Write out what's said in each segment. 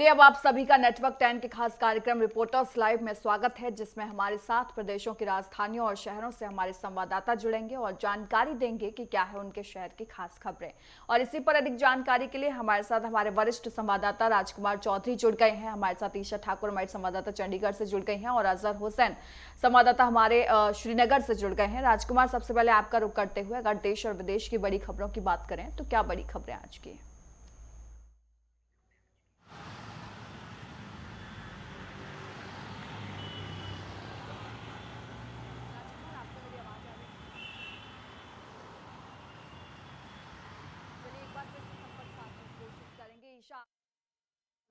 अब आप सभी का नेटवर्क 10 के खास कार्यक्रम रिपोर्टर्स लाइव में स्वागत है, जिसमें हमारे साथ प्रदेशों की राजधानियों और शहरों से हमारे संवाददाता जुड़ेंगे और जानकारी देंगे कि क्या है उनके शहर की खास खबरें। और इसी पर अधिक जानकारी के लिए हमारे साथ हमारे वरिष्ठ संवाददाता राजकुमार चौधरी जुड़ गए हैं। हमारे साथ ईशा ठाकुर हमारे संवाददाता चंडीगढ़ से जुड़ गई हैं और अजहर हुसैन संवाददाता हमारे श्रीनगर से जुड़ गए हैं। राजकुमार, सबसे पहले आपका रुख करते हुए अगर देश और विदेश की बड़ी खबरों की बात करें तो क्या बड़ी खबरें आज की?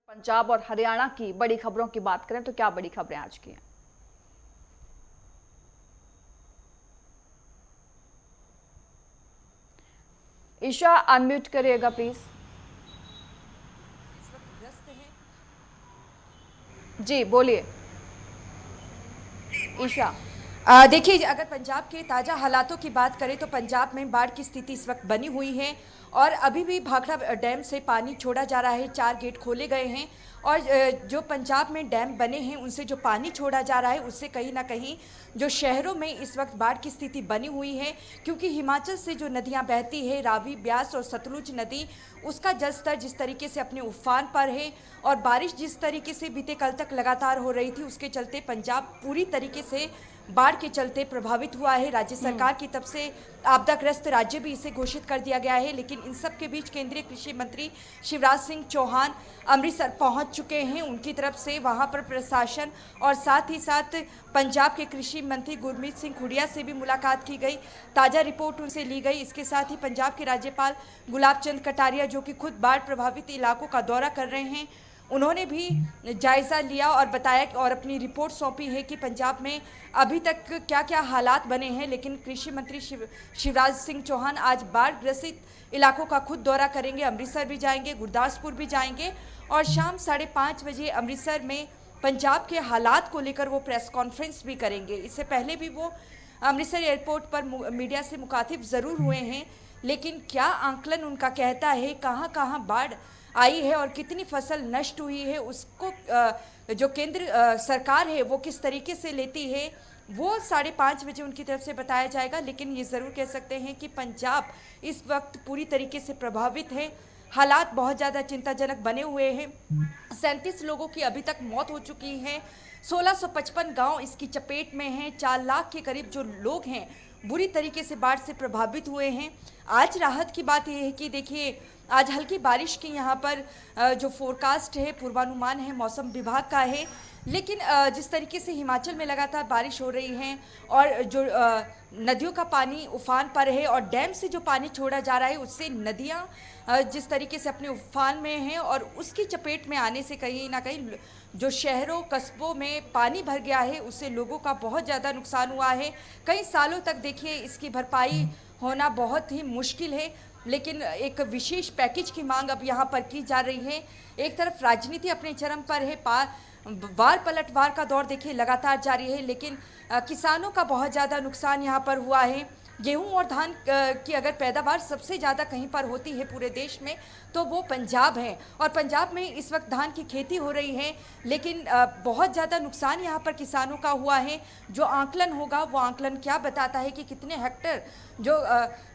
पंजाब और हरियाणा की बड़ी खबरों की बात करें तो क्या बड़ी खबरें आज की हैं? ईशा, अनम्यूट करिएगा प्लीज। जी बोलिए ईशा। देखिए, अगर पंजाब के ताज़ा हालातों की बात करें तो पंजाब में बाढ़ की स्थिति इस वक्त बनी हुई है और अभी भी भाखड़ा डैम से पानी छोड़ा जा रहा है। 4 गेट खोले गए हैं और जो पंजाब में डैम बने हैं उनसे जो पानी छोड़ा जा रहा है उससे कहीं ना कहीं जो शहरों में इस वक्त बाढ़ की स्थिति बनी हुई है, क्योंकि हिमाचल से जो नदियां बहती है, रावी, ब्यास और सतलुज नदी, उसका जलस्तर जिस तरीके से अपने उफान पर है और बारिश जिस तरीके से बीते कल तक लगातार हो रही थी, उसके चलते पंजाब पूरी तरीके से बाढ़ के चलते प्रभावित हुआ है। राज्य सरकार की तरफ से आपदाग्रस्त राज्य भी इसे घोषित कर दिया गया है। लेकिन इन सब के बीच केंद्रीय कृषि मंत्री शिवराज सिंह चौहान अमृतसर पहुंच चुके हैं। उनकी तरफ से वहां पर प्रशासन और साथ ही साथ पंजाब के कृषि मंत्री गुरमीत सिंह खुड़िया से भी मुलाकात की गई, ताज़ा रिपोर्ट उनसे ली गई। इसके साथ ही पंजाब के राज्यपाल गुलाब चंद कटारिया, जो कि खुद बाढ़ प्रभावित इलाकों का दौरा कर रहे हैं, उन्होंने भी जायज़ा लिया और बताया और अपनी रिपोर्ट सौंपी है कि पंजाब में अभी तक क्या क्या हालात बने हैं। लेकिन कृषि मंत्री शिवराज सिंह चौहान आज बाढ़ ग्रसित इलाकों का खुद दौरा करेंगे। अमृतसर भी जाएंगे, गुरदासपुर भी जाएंगे और शाम 5:30 बजे अमृतसर में पंजाब के हालात को लेकर वो प्रेस कॉन्फ्रेंस भी करेंगे। इससे पहले भी वो अमृतसर एयरपोर्ट पर मीडिया से मुखातिब ज़रूर हुए हैं, लेकिन क्या आंकलन उनका कहता है, कहाँ कहाँ बाढ़ आई है और कितनी फसल नष्ट हुई है, उसको जो केंद्र सरकार है वो किस तरीके से लेती है, वो 5:30 बजे उनकी तरफ से बताया जाएगा। लेकिन ये ज़रूर कह सकते हैं कि पंजाब इस वक्त पूरी तरीके से प्रभावित है। हालात बहुत ज़्यादा चिंताजनक बने हुए हैं। 37 लोगों की अभी तक मौत हो चुकी है। 1655 गांव इसकी चपेट में हैं। 4 लाख के करीब जो लोग हैं बुरी तरीके से बाढ़ से प्रभावित हुए हैं। आज राहत की बात यह है कि देखिए, आज हल्की बारिश की यहाँ पर जो फोरकास्ट है, पूर्वानुमान है, मौसम विभाग का है। लेकिन जिस तरीके से हिमाचल में लगातार बारिश हो रही है और जो नदियों का पानी उफान पर है और डैम से जो पानी छोड़ा जा रहा है, उससे नदियाँ जिस तरीके से अपने उफान में हैं और उसकी चपेट में आने से कहीं ना कहीं जो शहरों कस्बों में पानी भर गया है, उससे लोगों का बहुत ज़्यादा नुकसान हुआ है। कई सालों तक देखिए इसकी भरपाई होना बहुत ही मुश्किल है। लेकिन एक विशेष पैकेज की मांग अब यहाँ पर की जा रही है। एक तरफ राजनीति अपने चरम पर है, वार पलटवार का दौर देखिए लगातार जारी है, लेकिन किसानों का बहुत ज़्यादा नुकसान यहाँ पर हुआ है। गेहूं और धान की अगर पैदावार सबसे ज़्यादा कहीं पर होती है पूरे देश में तो वो पंजाब है और पंजाब में इस वक्त धान की खेती हो रही है। लेकिन बहुत ज़्यादा नुकसान यहाँ पर किसानों का हुआ है। जो आंकलन होगा वो आंकलन क्या बताता है कि कितने हेक्टर जो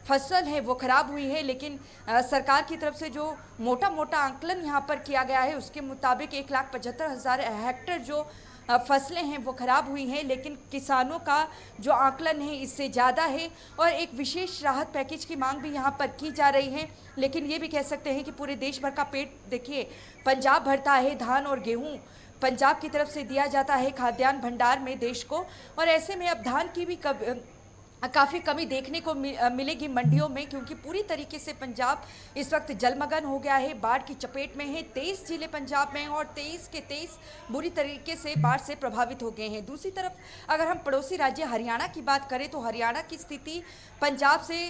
फसल है वो ख़राब हुई है। लेकिन सरकार की तरफ से जो मोटा मोटा आंकलन यहाँ पर किया गया है उसके मुताबिक 1,75,000 हेक्टर जो फसलें हैं वो ख़राब हुई हैं। लेकिन किसानों का जो आंकलन है इससे ज़्यादा है और एक विशेष राहत पैकेज की मांग भी यहाँ पर की जा रही है। लेकिन ये भी कह सकते हैं कि पूरे देश भर का पेट देखिए पंजाब भरता है। धान और गेहूँ पंजाब की तरफ से दिया जाता है खाद्यान्न भंडार में देश को, और ऐसे में अब धान की भी काफ़ी कमी देखने को मिलेगी मंडियों में, क्योंकि पूरी तरीके से पंजाब इस वक्त जलमग्न हो गया है, बाढ़ की चपेट में है। 23 जिले पंजाब में हैं और 23 के 23 बुरी तरीके से बाढ़ से प्रभावित हो गए हैं। दूसरी तरफ अगर हम पड़ोसी राज्य हरियाणा की बात करें तो हरियाणा की स्थिति पंजाब से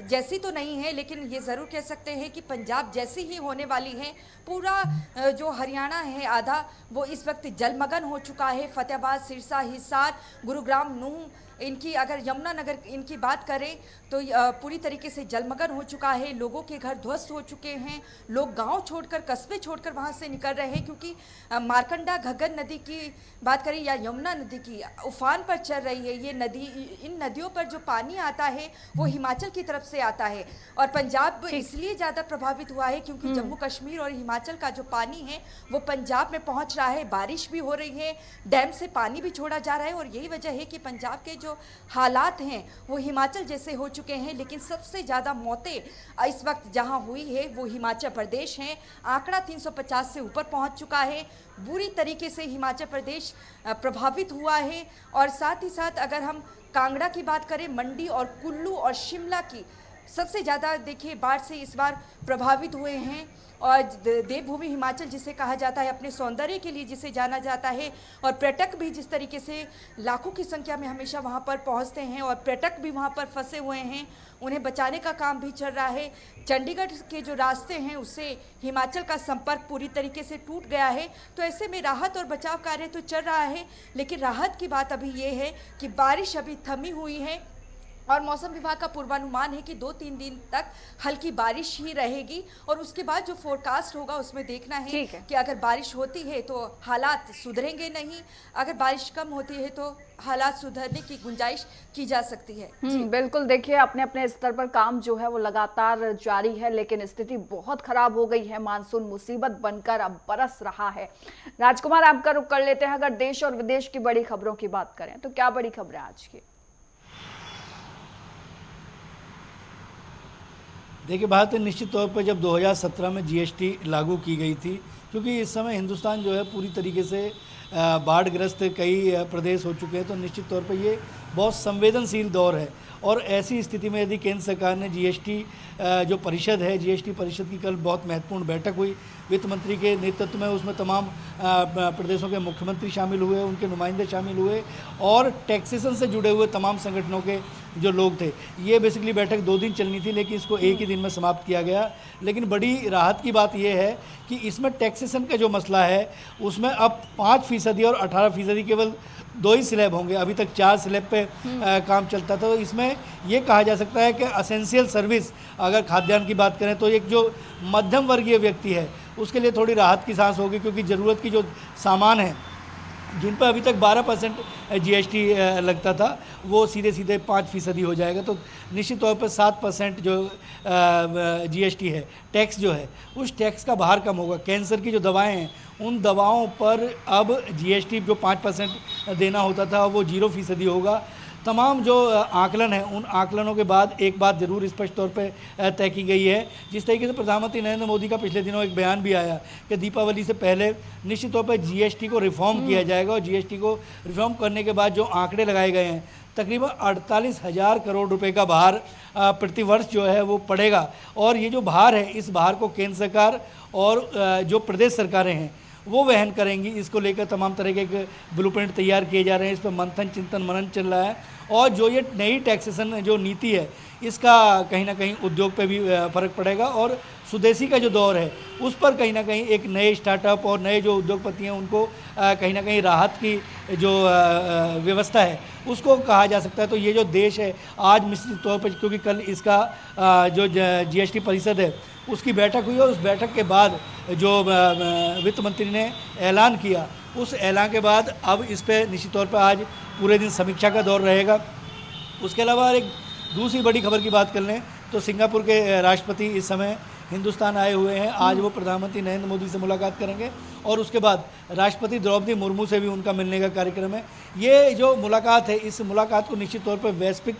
जैसी तो नहीं है, लेकिन ये ज़रूर कह सकते हैं कि पंजाब जैसी ही होने वाली है। पूरा जो हरियाणा है आधा, वो इस वक्त जलमग्न हो चुका है। फतेहाबाद, सिरसा, हिसार, गुरुग्राम, नूंह, इनकी अगर यमुनानगर इनकी बात करें तो पूरी तरीके से जलमग्न हो चुका है। लोगों के घर ध्वस्त हो चुके हैं। लोग गांव छोड़कर, कस्बे छोड़कर वहां से निकल रहे हैं, क्योंकि मारकंडा घग्गर नदी की बात करें या यमुना नदी की, उफान पर चल रही है ये नदी। इन नदियों पर जो पानी आता है वो हिमाचल की तरफ से आता है, और पंजाब इसलिए ज़्यादा प्रभावित हुआ है क्योंकि जम्मू कश्मीर और हिमाचल का जो पानी है वो पंजाब में पहुंच रहा है। बारिश भी हो रही है, डैम से पानी भी छोड़ा जा रहा है, और यही वजह है कि पंजाब के जो हालात हैं वो हिमाचल जैसे हो चुके हैं। लेकिन सबसे ज़्यादा मौतें इस वक्त जहां हुई है वो हिमाचल प्रदेश है। आंकड़ा 350 से ऊपर पहुंच चुका है। बुरी तरीके से हिमाचल प्रदेश प्रभावित हुआ है। और साथ ही साथ अगर हम कांगड़ा की बात करें, मंडी और कुल्लू और शिमला की सबसे ज़्यादा देखिए बाढ़ से इस बार प्रभावित हुए हैं। और देवभूमि हिमाचल जिसे कहा जाता है, अपने सौंदर्य के लिए जिसे जाना जाता है, और पर्यटक भी जिस तरीके से लाखों की संख्या में हमेशा वहां पर पहुंचते हैं, और पर्यटक भी वहां पर फंसे हुए हैं, उन्हें बचाने का काम भी चल रहा है। चंडीगढ़ के जो रास्ते हैं उससे हिमाचल का संपर्क पूरी तरीके से टूट गया है। तो ऐसे में राहत और बचाव कार्य तो चल रहा है, लेकिन राहत की बात अभी ये है कि बारिश अभी थमी हुई है, और मौसम विभाग का पूर्वानुमान है कि 2-3 दिन तक हल्की बारिश ही रहेगी। और उसके बाद जो फोरकास्ट होगा उसमें देखना है कि अगर बारिश होती है तो हालात सुधरेंगे नहीं, अगर बारिश कम होती है तो हालात सुधरने की गुंजाइश की जा सकती है। बिल्कुल, देखिए अपने अपने स्तर पर काम जो है वो लगातार जारी है, लेकिन स्थिति बहुत खराब हो गई है। मानसून मुसीबत बनकर अब बरस रहा है। राजकुमार, आपका रुख कर लेते हैं। अगर देश और विदेश की बड़ी खबरों की बात करें तो क्या बड़ी खबरें आज की? देखिए, बात है निश्चित तौर पर जब 2017 में जीएसटी लागू की गई थी, क्योंकि इस समय हिंदुस्तान जो है पूरी तरीके से बाढ़ग्रस्त कई प्रदेश हो चुके हैं, तो निश्चित तौर पर ये बहुत संवेदनशील दौर है। और ऐसी स्थिति में यदि केंद्र सरकार ने जीएसटी जो परिषद है, जीएसटी परिषद की कल बहुत महत्वपूर्ण बैठक हुई वित्त मंत्री के नेतृत्व में, उसमें तमाम प्रदेशों के मुख्यमंत्री शामिल हुए, उनके नुमाइंदे शामिल हुए, और टैक्सेशन से जुड़े हुए तमाम संगठनों के जो लोग थे। ये बेसिकली बैठक 2 दिन चलनी थी, लेकिन इसको एक ही दिन में समाप्त किया गया। लेकिन बड़ी राहत की बात यह है कि इसमें टैक्सेशन का जो मसला है उसमें अब 5% और 18% केवल 2 ही स्लैब होंगे। अभी तक 4 स्लैब पे काम चलता था। तो इसमें ये कहा जा सकता है कि असेंशियल सर्विस, अगर खाद्यान्न की बात करें तो एक जो मध्यम वर्गीय व्यक्ति है उसके लिए थोड़ी राहत की सांस होगी, क्योंकि ज़रूरत की जो सामान है जिन पर अभी तक 12% जीएसटी लगता था वो सीधे सीधे 5% हो जाएगा। तो निश्चित तौर पर 7% जो जीएसटी है, टैक्स जो है, उस टैक्स का भार कम होगा। कैंसर की जो दवाएं हैं उन दवाओं पर अब जीएसटी जो 5% देना होता था वो 0% होगा। तमाम जो आकलन है, उन आकलनों के बाद एक बात ज़रूर स्पष्ट तौर पे तय की गई है। जिस तरीके से प्रधानमंत्री नरेंद्र मोदी का पिछले दिनों एक बयान भी आया कि दीपावली से पहले निश्चित तौर पर जीएसटी को रिफॉर्म किया जाएगा, और जीएसटी को रिफॉर्म करने के बाद जो आंकड़े लगाए गए हैं, तकरीबन 48,000 करोड़ रुपए का भार प्रतिवर्ष जो है वो पड़ेगा। और ये जो भार है, इस भार को केंद्र सरकार और जो प्रदेश सरकारें हैं वो वहन करेंगी। इसको लेकर तमाम तरह के ब्लूप्रिंट तैयार किए जा रहे हैं, इस पर मंथन, चिंतन, मनन चल रहा है। और जो ये नई टैक्सेशन जो नीति है, इसका कहीं ना कहीं उद्योग पे भी फ़र्क पड़ेगा, और स्वदेशी का जो दौर है उस पर कहीं ना कहीं एक नए स्टार्टअप और नए जो उद्योगपति हैं उनको कहीं ना कहीं राहत की जो व्यवस्था है उसको कहा जा सकता है। तो ये जो देश है आज निश्चित तौर पर, क्योंकि कल इसका जो जीएसटी परिषद है उसकी बैठक हुई, और उस बैठक के बाद जो वित्त मंत्री ने ऐलान किया, उस ऐलान के बाद अब इस पर निश्चित तौर पर आज पूरे दिन समीक्षा का दौर रहेगा। उसके अलावा एक दूसरी बड़ी खबर की बात कर लें तो सिंगापुर के राष्ट्रपति इस समय हिंदुस्तान आए हुए हैं। आज वो प्रधानमंत्री नरेंद्र मोदी से मुलाकात करेंगे, और उसके बाद राष्ट्रपति द्रौपदी मुर्मू से भी उनका मिलने का कार्यक्रम है। ये जो मुलाकात है, इस मुलाकात को निश्चित तौर पर वैश्विक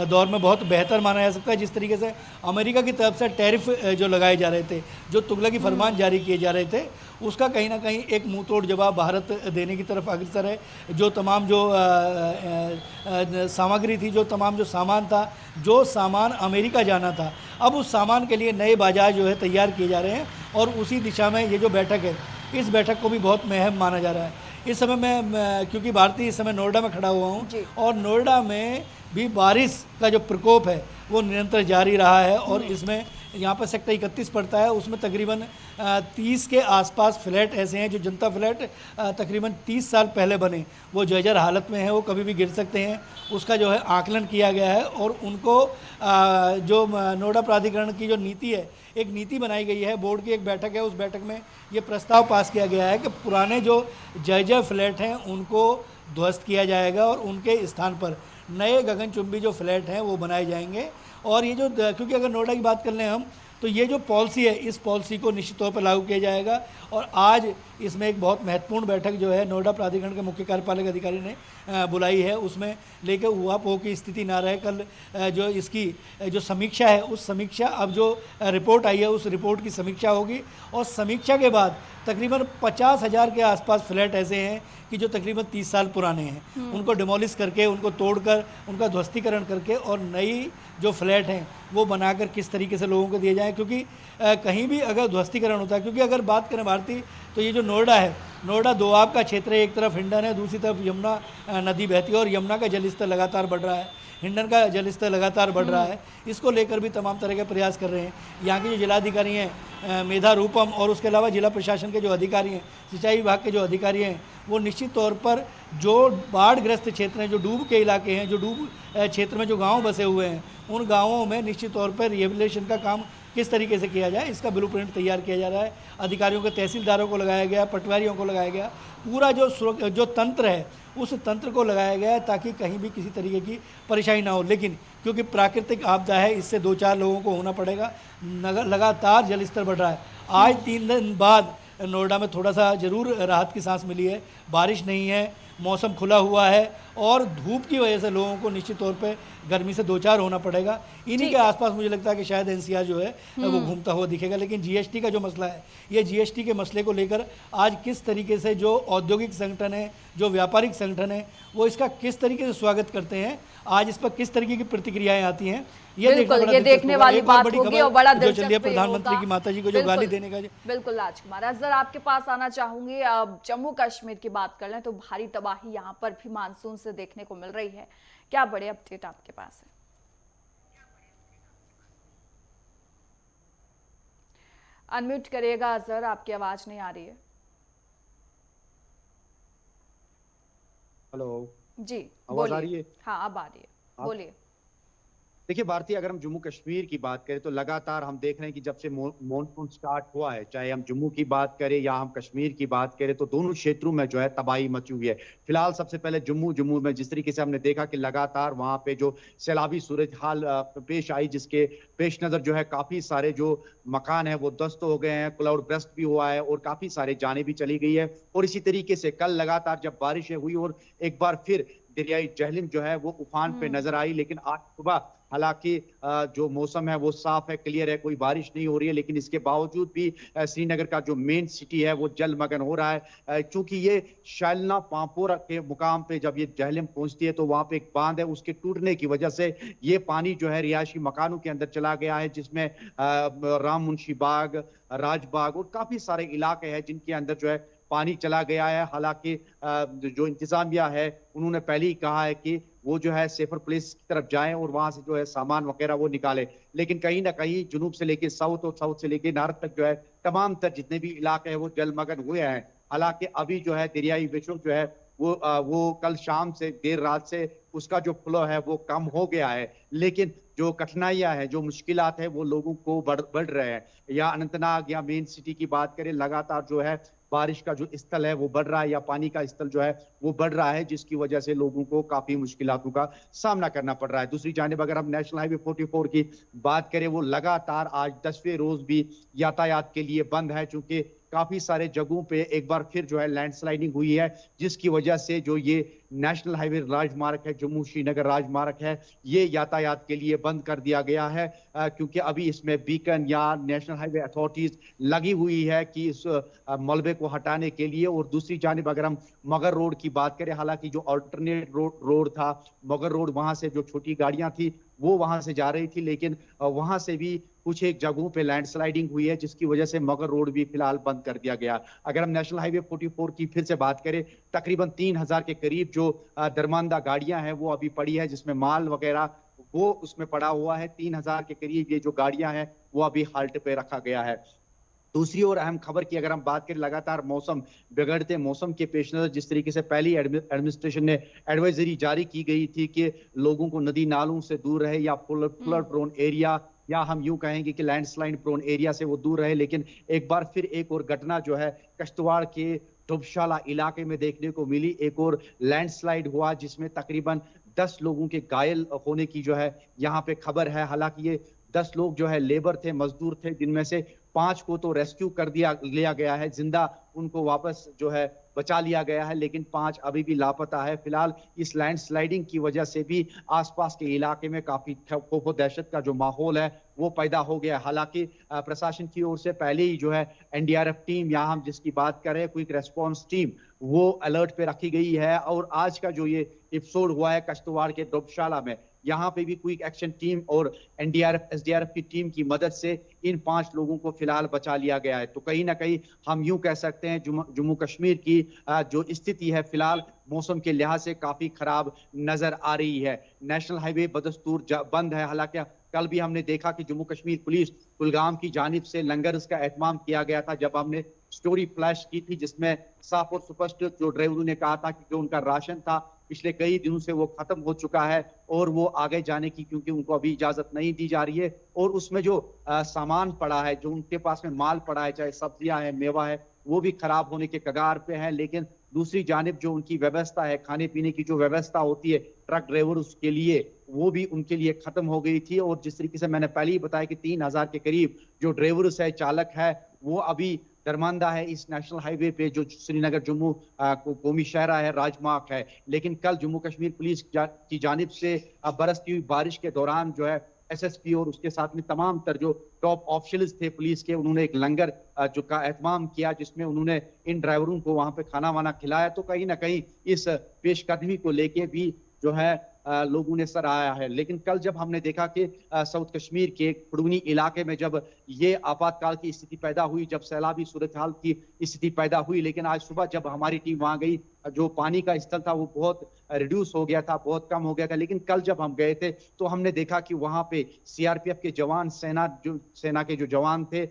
दौर में बहुत बेहतर माना जा सकता है। जिस तरीके से अमेरिका की तरफ से टैरिफ जो लगाए जा रहे थे, जो तुगलकी फरमान जारी किए जा रहे थे, उसका कहीं ना कहीं एक मुंह तोड़ जवाब भारत देने की तरफ अग्रसर है। जो तमाम जो सामग्री थी, जो तमाम जो सामान था, जो सामान अमेरिका जाना था, अब उस सामान के लिए नए बाजार जो है तैयार किए जा रहे हैं, और उसी दिशा में ये जो बैठक है, इस बैठक को भी बहुत अहम माना जा रहा है। इस समय मैं क्योंकि भारतीय इस समय नोएडा में खड़ा हुआ जी। हूँ और नोएडा में भी बारिश का जो प्रकोप है वो निरंतर जारी रहा है और इसमें यहाँ पर सेक्टर 31 पड़ता है, उसमें तकरीबन 30 के आसपास फ्लैट ऐसे हैं जो जनता फ्लैट तकरीबन 30 साल पहले बने, वो जर्जर हालत में हैं, वो कभी भी गिर सकते हैं। उसका जो है आकलन किया गया है और उनको जो नोएडा प्राधिकरण की जो नीति है, एक नीति बनाई गई है, बोर्ड की एक बैठक है, उस बैठक में ये प्रस्ताव पास किया गया है कि पुराने जो जर्जर फ्लैट हैं उनको ध्वस्त किया जाएगा और उनके स्थान पर नए गगनचुंबी जो फ्लैट हैं वो बनाए जाएंगे। और ये जो क्योंकि अगर नोएडा की बात कर लें हम, तो ये जो पॉलिसी है इस पॉलिसी को निश्चित तौर पर लागू किया जाएगा। और आज इसमें एक बहुत महत्वपूर्ण बैठक जो है नोएडा प्राधिकरण के मुख्य कार्यपालक अधिकारी ने बुलाई है, उसमें लेकर ऊहापोह की स्थिति ना रहे। कल जो इसकी जो समीक्षा है उस समीक्षा, अब जो रिपोर्ट आई है उस रिपोर्ट की समीक्षा होगी और समीक्षा के बाद तकरीबन 50,000 के आसपास फ्लैट ऐसे हैं कि जो तकरीबन 30 साल पुराने हैं, उनको डिमोलिश करके, उनको तोड़कर, उनका ध्वस्तीकरण करके और नई जो फ्लैट हैं वो बनाकर किस तरीके से लोगों को दिए जाएँ। क्योंकि कहीं भी अगर ध्वस्तीकरण होता है, क्योंकि अगर बात करें भारतीय, तो ये जो नोएडा है, नोएडा दोआब का क्षेत्र है, एक तरफ हिंडन है, दूसरी तरफ यमुना नदी बहती है और यमुना का जलस्तर लगातार बढ़ रहा है, हिंडन का जलस्तर लगातार बढ़ रहा है। इसको लेकर भी तमाम तरह के प्रयास कर रहे हैं। यहाँ के जो जिलाधिकारी हैं मेधा रूपम और उसके अलावा जिला प्रशासन के जो अधिकारी हैं, सिंचाई विभाग के जो अधिकारी हैं, वो निश्चित तौर पर जो बाढ़ग्रस्त क्षेत्र हैं, जो डूब के इलाके हैं, जो डूब क्षेत्र में जो गाँव बसे हुए हैं, उन गाँवों में निश्चित तौर पर रिहेबिलिटेशन का काम किस तरीके से किया जाए, इसका ब्लूप्रिंट तैयार किया जा रहा है। अधिकारियों को, तहसीलदारों को लगाया गया, पटवारियों को लगाया गया, पूरा जो तंत्र है उस तंत्र को लगाया गया है ताकि कहीं भी किसी तरीके की परेशानी ना हो। लेकिन क्योंकि प्राकृतिक आपदा है, इससे 2-4 लोगों को होना पड़ेगा। लगातार जलस्तर बढ़ रहा है। आज 3 दिन बाद नोएडा में थोड़ा सा ज़रूर राहत की सांस मिली है, बारिश नहीं है, मौसम खुला हुआ है और धूप की वजह से लोगों को निश्चित तौर पे गर्मी से 2-4 होना पड़ेगा। इन्हीं के आसपास मुझे लगता है कि शायद एनसीआर जो है वो घूमता हुआ दिखेगा। लेकिन जीएसटी का जो मसला है, ये जीएसटी के मसले को लेकर आज किस तरीके से जो औद्योगिक संगठन है, जो व्यापारिक संगठन है, वो इसका किस तरीके से स्वागत करते हैं, आज इस पर किस तरीके की प्रतिक्रियाएं आती हैं, ये देखने वाली बात होगी और बड़ा जो चलिए दिलचस्प प्रधानमंत्री की माताजी को जो गाली देने का बिल्कुल राजकुमार, अजहर आपके पास आना चाहूंगी। अब जम्मू कश्मीर की बात कर लें तो भारी तबाही यहाँ पर भी मानसून से देखने को मिल रही है, क्या बड़े अपडेट आपके पास है? अनम्यूट करिएगा अजहर, आपकी आवाज नहीं आ रही है। हेलो जी आवाज आ रही है? हाँ अब आ रही है, बोलिए। देखिए भारतीय, अगर हम जम्मू कश्मीर की बात करें तो लगातार हम देख रहे हैं कि जब से मॉनसून स्टार्ट हुआ है, चाहे हम जम्मू की बात करें या हम कश्मीर की बात करें, तो दोनों क्षेत्रों में जो है तबाही मची हुई है। फिलहाल सबसे पहले जम्मू में जिस तरीके से हमने देखा कि लगातार वहां पे जो सैलाबी सूरत हाल पेश आई, जिसके पेश नजर जो है काफी सारे जो मकान है वो ध्वस्त हो गए हैं, क्लाउड ब्रस्ट भी हुआ है और काफी सारे जाने भी चली गई है। और इसी तरीके से कल लगातार जब बारिशें हुई और एक बार फिर दरियाई जहलिम जो है वो उफान पे नजर आई, लेकिन आज सुबह हालांकि जो मौसम है वो साफ है, क्लियर है, कोई बारिश नहीं हो रही है, लेकिन इसके बावजूद भी श्रीनगर का जो मेन सिटी है वो जलमग्न हो रहा है। क्योंकि ये शालना पांपोरा के मुकाम पे जब ये जहलिम पहुंचती है तो वहां पे एक बांध है, उसके टूटने की वजह से ये पानी जो है रिहायशी मकानों के अंदर चला गया है, जिसमें राम मुंशी बाग, राजबाग और काफी सारे इलाके हैं जिनके अंदर जो है पानी चला गया है। हालांकि जो इंतजामिया है उन्होंने पहले ही कहा है कि वो जो है सेफर प्लेस की तरफ जाएं और वहां से जो है सामान वगैरह वो निकाले, लेकिन कहीं ना कहीं जुनूब से लेके साउथ और साउथ से लेके नार्थ तक जो है तमाम तर जितने भी इलाके हैं वो जलमग्न हुए हैं। हालांकि अभी जो है दरियाई विश्व जो है वो कल शाम से देर रात से उसका जो फ्लो है वो कम हो गया है, लेकिन जो कठिनाइयां हैं, जो मुश्किलात है वो लोगों को बढ़ रहे हैं। या अनंतनाग या मेन सिटी की बात करें, लगातार जो है बारिश का जो स्थल है वो बढ़ रहा है या पानी का स्थल जो है वो बढ़ रहा है, जिसकी वजह से लोगों को काफी मुश्किलातों का सामना करना पड़ रहा है। दूसरी जानिब अगर हम नेशनल हाईवे 44 की बात करें, वो लगातार आज 10वें रोज भी यातायात के लिए बंद है, चूंकि काफी सारे जगहों पे एक बार फिर जो है लैंडस्लाइडिंग हुई है, जिसकी वजह से जो ये नेशनल हाईवे राजमार्ग है, जम्मू श्रीनगर राजमार्ग है, ये यातायात के लिए बंद कर दिया गया है, क्योंकि अभी इसमें बीकन या नेशनल हाईवे अथॉरिटीज लगी हुई है कि इस मलबे को हटाने के लिए। और दूसरी जानिब अगर हम मगर रोड की बात करें, हालांकि जो अल्टरनेट रोड था मगर रोड, वहां से जो छोटी गाड़ियां थी वो वहां से जा रही थी, लेकिन वहां से भी कुछ एक जगहों पे लैंडस्लाइडिंग हुई है, जिसकी वजह से मगर रोड भी फिलहाल बंद कर दिया गया। अगर हम नेशनल हाईवे 44 की फिर से बात करें, तकरीबन 3000 के करीब जो दरमानदा गाड़ियां हैं वो अभी पड़ी है, जिसमें माल वगैरह वो उसमें पड़ा हुआ है। 3000 के करीब ये जो गाड़ियां हैं वो अभी हाल्ट पे रखा गया है। दूसरी ओर अहम खबर की अगर हम बात करें, लगातार मौसम बिगड़ते मौसम के पेश नजर जिस तरीके से पहली एडमिनिस्ट्रेशन ने एडवाइजरी जारी की गई थी कि लोगों को नदी नालों से दूर रहे या फ्लड प्रोन एरिया या हम यूं कहेंगे कि लैंडस्लाइड प्रोन एरिया से वो दूर रहे, लेकिन एक बार फिर एक और घटना जो है कश्तवाड़ के दुबशाला इलाके में देखने को मिली। एक और लैंडस्लाइड हुआ जिसमें तकरीबन 10 लोगों के घायल होने की जो है यहाँ पे खबर है। हालांकि ये 10 लोग जो है लेबर थे, मजदूर थे, जिनमें से 5 को तो रेस्क्यू कर लिया गया है, जिंदा उनको वापस जो है बचा लिया गया है, लेकिन 5 अभी भी लापता है। फिलहाल इस लैंडस्लाइडिंग की वजह से भी आसपास के इलाके में काफी खौफ और दहशत का जो माहौल है वो पैदा हो गया। हालांकि प्रशासन की ओर से पहले ही जो है एनडीआरएफ टीम, यहाँ हम जिसकी बात कर रहे हैं क्विक रेस्पॉन्स टीम, वो अलर्ट पे रखी गई है। और आज का जो ये एपिसोड हुआ है कश्तवाड़ के दुबशाला में, यहाँ पे भी क्विक एक्शन टीम और एनडीआरएफ एसडीआरएफ की टीम की मदद से इन 5 लोगों को फिलहाल बचा लिया गया है। तो कहीं ना कहीं हम यूं कह सकते हैं जम्मू कश्मीर की जो स्थिति है फिलहाल मौसम के लिहाज से काफी खराब नजर आ रही है। नेशनल हाईवे बदस्तूर बंद है। हालांकि कल भी हमने देखा कि जम्मू कश्मीर पुलिस कुलगाम की जानिब से लंगर का एहतमाम किया गया था, जब हमने स्टोरी फ्लैश की थी जिसमें साफ और स्पष्ट जो ड्राइवरों ने कहा था कि जो उनका राशन था पिछले कई दिनों से वो खत्म हो चुका है और वो आगे जाने की क्योंकि उनको अभी इजाजत नहीं दी जा रही है। और उसमें जो सामान पड़ा है, जो उनके पास में माल पड़ा है, चाहे सब्जियां है, मेवा है, वो भी खराब होने के कगार पे है। लेकिन दूसरी जानिब जो उनकी व्यवस्था है, खाने पीने की जो व्यवस्था होती है ट्रक ड्राइवर उसके लिए, वो भी उनके लिए खत्म हो गई थी। और जिस तरीके से मैंने पहले ही बताया कि 3000 के करीब जो ड्राइवर्स है, चालक है, वो अभी दरमानदा है इस नेशनल हाईवे पे जो श्रीनगर जम्मू कौमी शहरा है, राजमार्ग है। लेकिन कल जम्मू कश्मीर पुलिस की जानिब से बरसती हुई बारिश के दौरान जो है एसएसपी और उसके साथ में तमाम तर जो टॉप ऑफिशियल्स थे पुलिस के, उन्होंने एक लंगर जो का एहतमाम किया जिसमें उन्होंने इन ड्राइवरों को वहां पे खाना वाना खिलाया। तो कहीं ना कहीं इस पेशकदमी को लेके भी जो है लोगों ने सराहा है। लेकिन कल जब हमने देखा कि साउथ कश्मीर के खुड़ूनी इलाके में जब ये आपातकाल की स्थिति पैदा हुई, जब सैलाबी सूरत हाल की स्थिति पैदा हुई, लेकिन आज सुबह जब हमारी टीम वहां गई, जो पानी का स्तर था वो बहुत रिड्यूस हो गया था, बहुत कम हो गया था। लेकिन कल जब हम गए थे तो हमने देखा कि वहां पे सीआरपीएफ के जवान, सेना के जो जवान थे,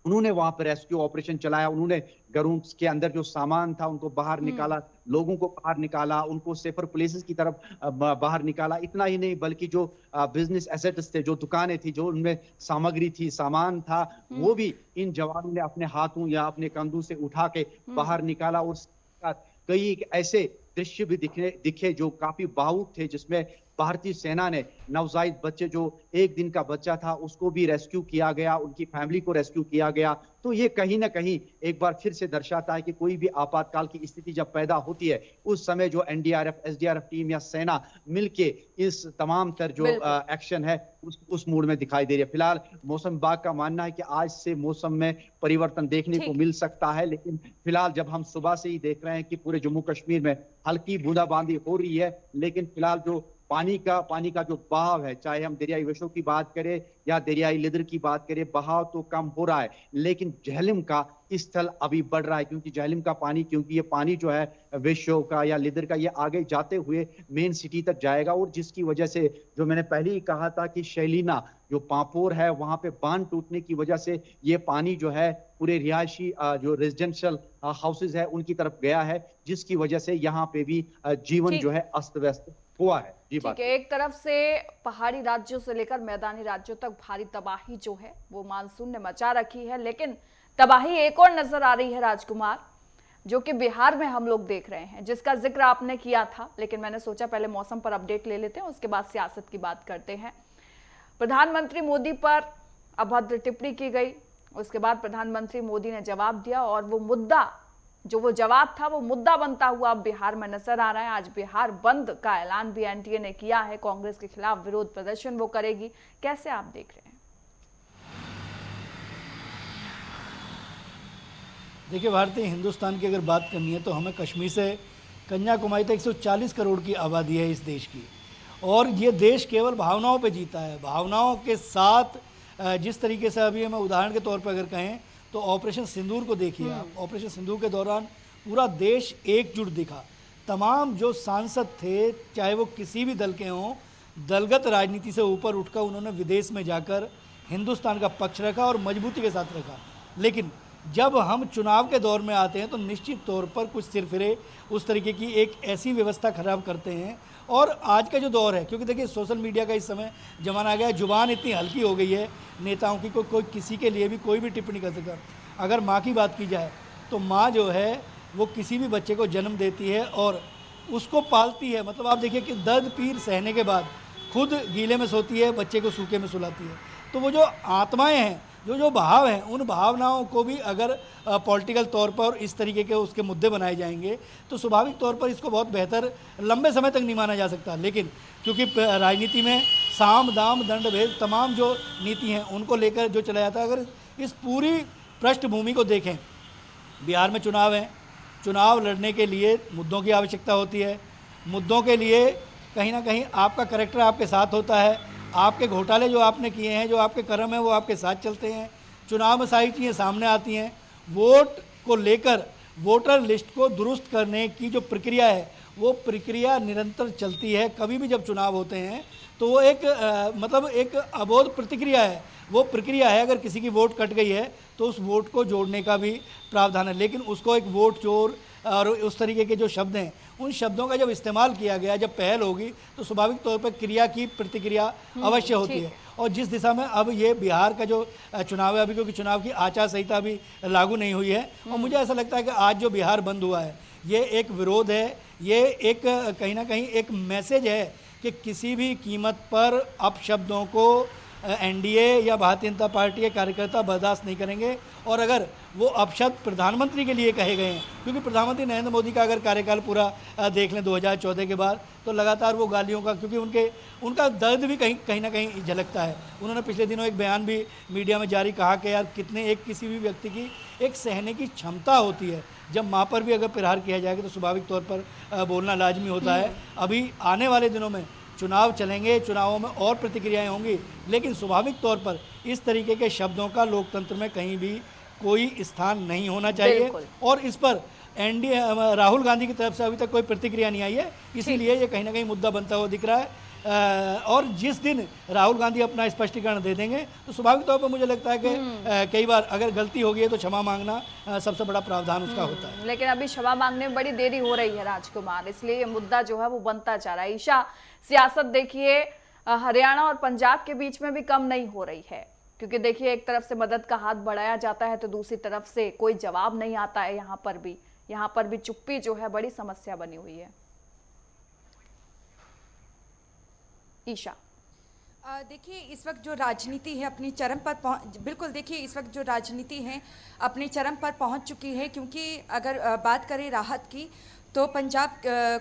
उन्होंने वहां पर रेस्क्यू ऑपरेशन चलाया। उन्होंने घरों के अंदर जो सामान था उनको बाहर निकाला, लोगों को बाहर निकाला, उनको सेफर प्लेसेस की तरफ बाहर निकाला। इतना ही नहीं बल्कि जो बिजनेस एसेट्स थे, जो दुकानें थी, जो उनमें सामग्री थी, सामान था, वो भी इन जवानों ने अपने हाथों या अपने कंधों से उठा के बाहर निकाला। और कई ऐसे दृश्य भी दिखे जो काफी भावुक थे, जिसमें भारतीय सेना ने नवजायद बच्चे, जो 1 दिन का बच्चा था, उसको भी रेस्क्यू किया गया, उनकी फैमिली को रेस्क्यू किया गया। तो ये कहीं ना कहीं एक बार फिर से दर्शाता है कि कोई भी आपातकाल की स्थिति जब पैदा होती है, उस समय जो एनडीआरएफ एसडीआरएफ टीम या सेना मिलके इस तमाम तर जो एक्शन है उस मूड में दिखाई दे रही है। फिलहाल मौसम विभाग का मानना है कि आज से मौसम में परिवर्तन देखने को मिल सकता है, लेकिन फिलहाल जब हम सुबह से ही देख रहे हैं कि पूरे जम्मू कश्मीर में हल्की बूंदाबांदी हो रही है, लेकिन फिलहाल जो पानी का जो बहाव है, चाहे हम दरियाई वशों की बात करें या दरियाई लिदर की बात करें, बहाव तो कम हो रहा है, लेकिन झेलम का स्थल अभी बढ़ रहा है। क्योंकि झेलम का पानी, क्योंकि ये पानी जो है विश्व का या लिदर का, ये आगे जाते हुए मेन सिटी तक जाएगा। और जिसकी वजह से जो मैंने पहले ही कहा था कि शैलीना जो पापोर है, वहां पे बांध टूटने की वजह से ये पानी जो है पूरे रिहायशी जो रेजिडेंशियल हाउसेज है उनकी तरफ गया है, जिसकी वजह से यहाँ पे भी जीवन जो है अस्त व्यस्त हुआ है। जी बात है। एक तरफ से पहाड़ी राज्यों से लेकर मैदानी राज्यों तक भारी तबाही जो है वो मानसून ने मचा रखी है, लेकिन तबाही एक और नजर आ रही है राजकुमार, जो कि बिहार में हम लोग देख रहे हैं, जिसका जिक्र आपने किया था। लेकिन मैंने सोचा पहले मौसम पर अपडेट ले लेते हैं, उसके बाद सियासत की बात करते हैं। प्रधानमंत्री मोदी पर अभद्र टिप्पणी की गई, उसके बाद प्रधानमंत्री मोदी ने जवाब दिया और वो मुद्दा जो वो जवाब था वो मुद्दा बनता हुआ अब बिहार में नजर आ रहा है। आज बिहार बंद का ऐलान भी एनडीए ने किया है, कांग्रेस के खिलाफ विरोध प्रदर्शन वो करेगी। कैसे आप देख रहे हैं? देखिए, भारतीय हिंदुस्तान की अगर बात करनी है तो हमें कश्मीर से कन्याकुमारी तक 140 करोड़ की आबादी है इस देश की, और ये देश केवल भावनाओं पे जीता है। भावनाओं के साथ जिस तरीके से अभी मैं उदाहरण के तौर पर अगर कहें तो ऑपरेशन सिंदूर को देखिए आप। ऑपरेशन सिंदूर के दौरान पूरा देश एकजुट दिखा। तमाम जो सांसद थे, चाहे वो किसी भी दल के हों, दलगत राजनीति से ऊपर उठकर उन्होंने विदेश में जाकर हिंदुस्तान का पक्ष रखा और मजबूती के साथ रखा। लेकिन जब हम चुनाव के दौर में आते हैं तो निश्चित तौर पर कुछ सिरफिरे उस तरीके की एक ऐसी व्यवस्था खराब करते हैं। और आज का जो दौर है, क्योंकि देखिए सोशल मीडिया का इस समय ज़माना आ गया है, जुबान इतनी हल्की हो गई है नेताओं की, कोई किसी के लिए भी कोई भी टिप्पणी कर सकता। अगर माँ की बात की जाए तो माँ जो है वो किसी भी बच्चे को जन्म देती है और उसको पालती है। मतलब आप देखिए कि दर्द पीर सहने के बाद खुद गीले में सोती है, बच्चे को सूखे में सुलाती है। तो वो जो आत्माएं हैं, जो भाव हैं, उन भावनाओं को भी अगर पॉलिटिकल तौर पर इस तरीके के उसके मुद्दे बनाए जाएंगे तो स्वाभाविक तौर पर इसको बहुत बेहतर लंबे समय तक नहीं माना जा सकता। लेकिन क्योंकि राजनीति में साम दाम दंड भेद तमाम जो नीति हैं उनको लेकर जो चला जाता है, अगर इस पूरी पृष्ठभूमि को देखें, बिहार में चुनाव हैं, चुनाव लड़ने के लिए मुद्दों की आवश्यकता होती है। मुद्दों के लिए कहीं ना कहीं आपका करैक्टर आपके साथ होता है, आपके घोटाले जो आपने किए हैं, जो आपके कर्म हैं, वो आपके साथ चलते हैं। चुनाव में सारी चीज़ें सामने आती हैं। वोट को लेकर वोटर लिस्ट को दुरुस्त करने की जो प्रक्रिया है वो प्रक्रिया निरंतर चलती है। कभी भी जब चुनाव होते हैं तो वो एक मतलब एक अबोध प्रतिक्रिया है, वो प्रक्रिया है। अगर किसी की वोट कट गई है तो उस वोट को जोड़ने का भी प्रावधान है। लेकिन उसको एक वोट चोर और उस तरीके के जो शब्द हैं, उन शब्दों का जब इस्तेमाल किया गया, जब पहल होगी तो स्वाभाविक तौर पर क्रिया की प्रतिक्रिया अवश्य होती है। और जिस दिशा में अब ये बिहार का जो चुनाव है, अभी क्योंकि चुनाव की आचार संहिता अभी लागू नहीं हुई है, और मुझे ऐसा लगता है कि आज जो बिहार बंद हुआ है ये एक विरोध है, ये एक कहीं ना कहीं एक मैसेज है कि किसी भी कीमत पर अपशब्दों को एनडीए या भारतीय जनता पार्टी के कार्यकर्ता बर्दाश्त नहीं करेंगे। और अगर वो अपशब्द प्रधानमंत्री के लिए कहे गए हैं, क्योंकि प्रधानमंत्री नरेंद्र मोदी का अगर कार्यकाल पूरा देख लें 2014 के बाद, तो लगातार वो गालियों का, क्योंकि उनका दर्द भी कहीं ना कहीं झलकता है। उन्होंने पिछले दिनों एक बयान भी मीडिया में जारी कहा कि यार कितने किसी भी व्यक्ति की एक सहने की क्षमता होती है। जब माँ पर भी अगर प्रहार किया जाएगा तो स्वाभाविक तौर पर बोलना लाजमी होता है। अभी आने वाले दिनों में चुनाव चलेंगे, चुनावों में और प्रतिक्रियाएं होंगी, लेकिन स्वाभाविक तौर पर इस तरीके के शब्दों का लोकतंत्र में कहीं भी कोई स्थान नहीं होना चाहिए। और इस पर एनडीए राहुल गांधी की तरफ से अभी तक कोई प्रतिक्रिया नहीं आई है, इसीलिए ये कहीं ना कहीं मुद्दा बनता हुआ दिख रहा है। और जिस दिन राहुल गांधी अपना स्पष्टीकरण दे देंगे तो स्वाभाविक तौर पर मुझे लगता है कि कई बार अगर गलती हो गई है तो क्षमा मांगना सबसे बड़ा प्रावधान उसका होता है। लेकिन अभी क्षमा मांगने में बड़ी देरी हो रही है राजकुमार, इसलिए ये मुद्दा जो है वो बनता जा रहा है। ईशा, सियासत देखिए हरियाणा और पंजाब के बीच में भी कम नहीं हो रही है, क्योंकि देखिए एक तरफ से मदद का हाथ बढ़ाया जाता है तो दूसरी तरफ से कोई जवाब नहीं आता है। यहाँ पर भी चुप्पी जो है बड़ी समस्या बनी हुई है। ईशा, देखिए इस वक्त जो राजनीति है अपनी चरम पर बिल्कुल देखिए इस वक्त जो राजनीति है अपनी चरम पर पहुंच चुकी है, क्योंकि अगर बात करें राहत की तो पंजाब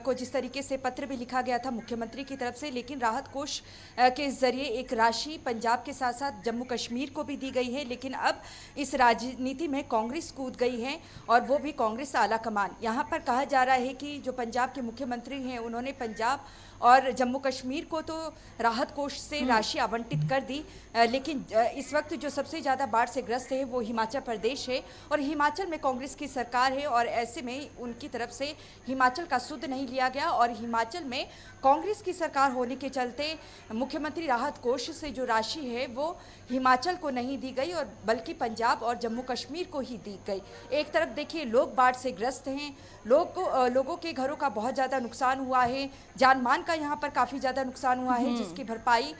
को जिस तरीके से पत्र भी लिखा गया था मुख्यमंत्री की तरफ से, लेकिन राहत कोष के जरिए एक राशि पंजाब के साथ साथ जम्मू कश्मीर को भी दी गई है। लेकिन अब इस राजनीति में कांग्रेस कूद गई है और वो भी कांग्रेस आला कमान। यहाँ पर कहा जा रहा है कि जो पंजाब के मुख्यमंत्री हैं उन्होंने पंजाब और जम्मू कश्मीर को तो राहत कोष से राशि आवंटित कर दी, लेकिन इस वक्त जो सबसे ज़्यादा बाढ़ से ग्रस्त है वो हिमाचल प्रदेश है और हिमाचल में कांग्रेस की सरकार है। और ऐसे में उनकी तरफ से हिमाचल का सुध नहीं लिया गया और हिमाचल में कांग्रेस की सरकार होने के चलते मुख्यमंत्री राहत कोष से जो राशि है वो हिमाचल को नहीं दी गई और बल्कि पंजाब और जम्मू कश्मीर को ही दी गई। एक तरफ देखिए लोग बाढ़ से ग्रस्त हैं, लोगों के घरों का बहुत ज़्यादा नुकसान हुआ है, जान मान का यहाँ पर काफ़ी ज़्यादा नुकसान हुआ है, जिसकी भरपाई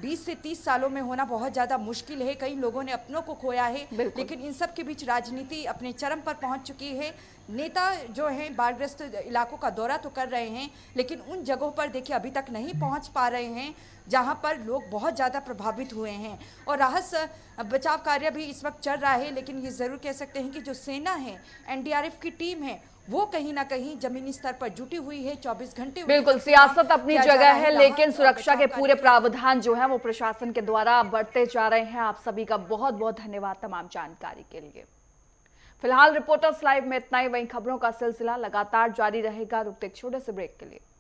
20 से 30 सालों में होना बहुत ज़्यादा मुश्किल है। कई लोगों ने अपनों को खोया है, लेकिन इन सब के बीच राजनीति अपने चरम पर पहुंच चुकी है। नेता जो हैं बाढ़ग्रस्त इलाकों का दौरा तो कर रहे हैं, लेकिन उन जगहों पर देखिए अभी तक नहीं पहुंच पा रहे हैं जहां पर लोग बहुत ज़्यादा प्रभावित हुए हैं। और राहत बचाव कार्य भी इस वक्त चल रहा है, लेकिन ये ज़रूर कह सकते हैं कि जो सेना है, एनडीआरएफ की टीम है, वो कहीं ना कहीं जमीनी स्तर पर जुटी हुई है। 24 घंटे बिल्कुल, सियासत अपनी जगह है, लेकिन सुरक्षा के पूरे प्रावधान जो है वो प्रशासन के द्वारा बढ़ते जा रहे हैं। आप सभी का बहुत बहुत धन्यवाद तमाम जानकारी के लिए। फिलहाल रिपोर्टर्स लाइव में इतना ही। वहीं खबरों का सिलसिला लगातार जारी रहेगा। रुकते एक छोटे से ब्रेक के लिए।